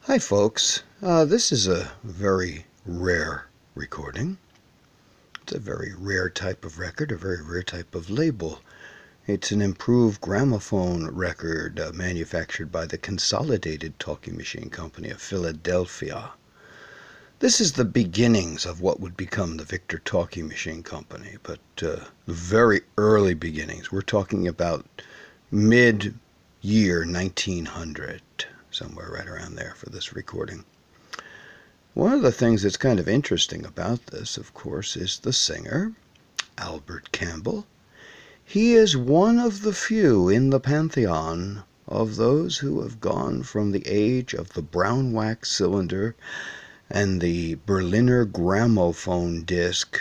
Hi folks, this is a very rare recording. It's a very rare type of record, a very rare type of label. It's an improved gramophone record manufactured by the Consolidated Talking Machine Company of Philadelphia. This is the beginnings of what would become the Victor Talking Machine Company, but the very early beginnings. We're talking about mid-year 1900. Somewhere right around there for this recording. One of the things that's kind of interesting about this, of course, is the singer, Albert Campbell. He is one of the few in the pantheon of those who have gone from the age of the brown wax cylinder and the Berliner gramophone disc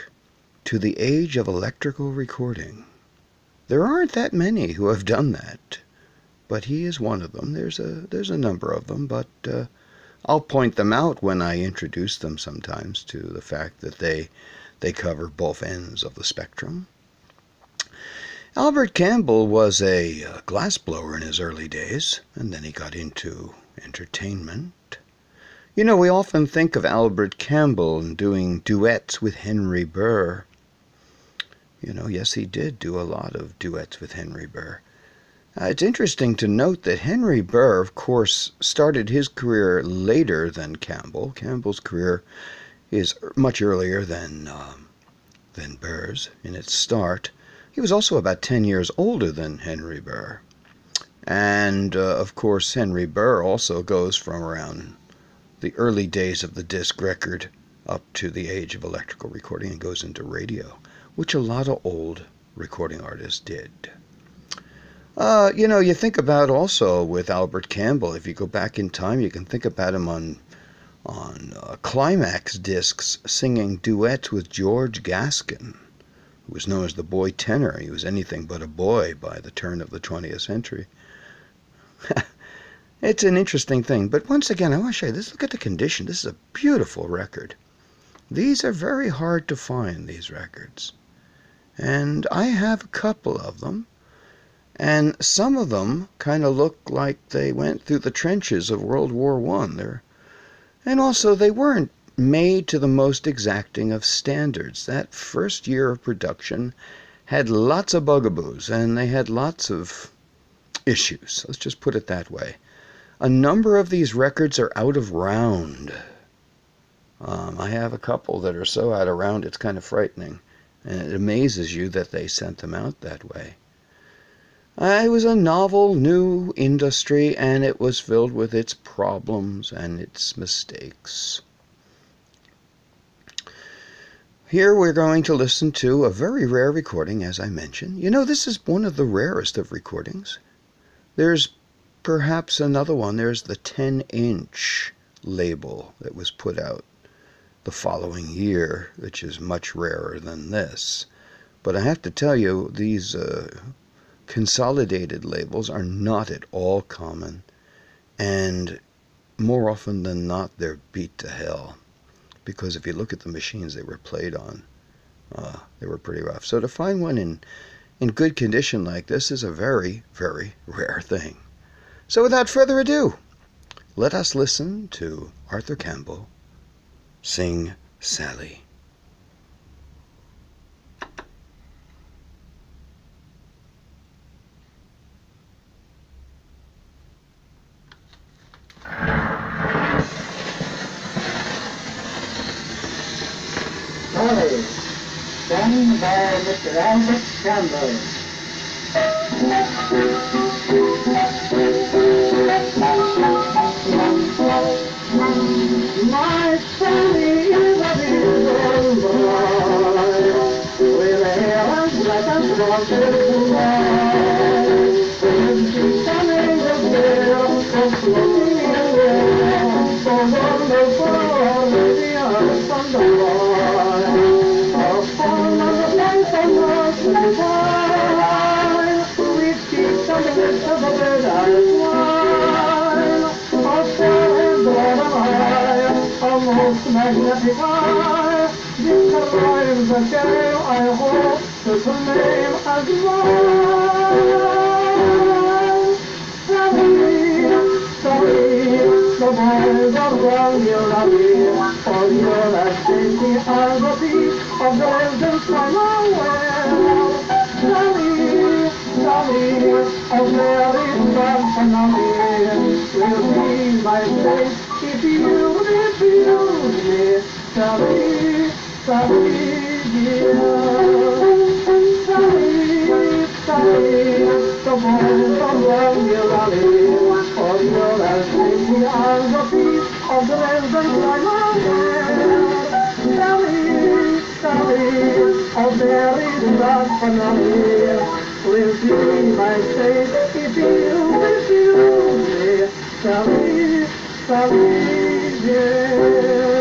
to the age of electrical recording. There aren't that many who have done that. But he is one of them. There's a number of them, but I'll point them out when I introduce them sometimes to the fact that they cover both ends of the spectrum. Albert Campbell was a glassblower in his early days, and then he got into entertainment. You know, we often think of Albert Campbell doing duets with Henry Burr. You know, yes, he did do a lot of duets with Henry Burr. It's interesting to note that Henry Burr, of course, started his career later than Campbell. Campbell's career is much earlier than Burr's in its start. He was also about 10 years older than Henry Burr. And, of course, Henry Burr also goes from around the early days of the disc record up to the age of electrical recording and goes into radio, which a lot of old recording artists did. You know, you think about also with Albert Campbell, if you go back in time, you can think about him on Climax discs singing duets with George Gaskin, who was known as the boy tenor. He was anything but a boy by the turn of the 20th century. It's an interesting thing. But once again, I want to show you this. Look at the condition. This is a beautiful record. These are very hard to find, these records. And I have a couple of them. And some of them kind of look like they went through the trenches of World War I. And also, they weren't made to the most exacting of standards. That first year of production had lots of bugaboos, and they had lots of issues. Let's just put it that way. A number of these records are out of round. I have a couple that are so out of round it's kind of frightening. And it amazes you that they sent them out that way. It was a novel, new industry, and it was filled with its problems and its mistakes. Here we're going to listen to a very rare recording, as I mentioned. You know, this is one of the rarest of recordings. There's perhaps another one. There's the 10-inch label that was put out the following year, which is much rarer than this. But I have to tell you, these consolidated labels are not at all common, and more often than not they're beat to hell, because if you look at the machines they were played on, they were pretty rough. So to find one in good condition like this is a very, very rare thing. So without further ado, let us listen to Arthur Campbell sing Sally. Sung by Mr. Albert Campbell. My Sally is a little boy with a hair as black as blonde boy. When she's coming the bill, just looking in there, so wonderful with the eyes on the boy. We keep something to the bed as wine. A fairy bird of eye, a most magnetic eye. This arrives a gale, I hope, to the name as mine. Sally, Sally, boys around your lobby, all your activity are the beat of the legends from nowhere. Sally, Sally, a very strong family, will be my place if you refuse me. Sally, Sally, dear. Sally, Sally, the boys around your lobby, all your activity are the beat of the legends from nowhere. Sally, Sally, a very strong family, will be my fate if you refuse me. Sally, Sally, dear.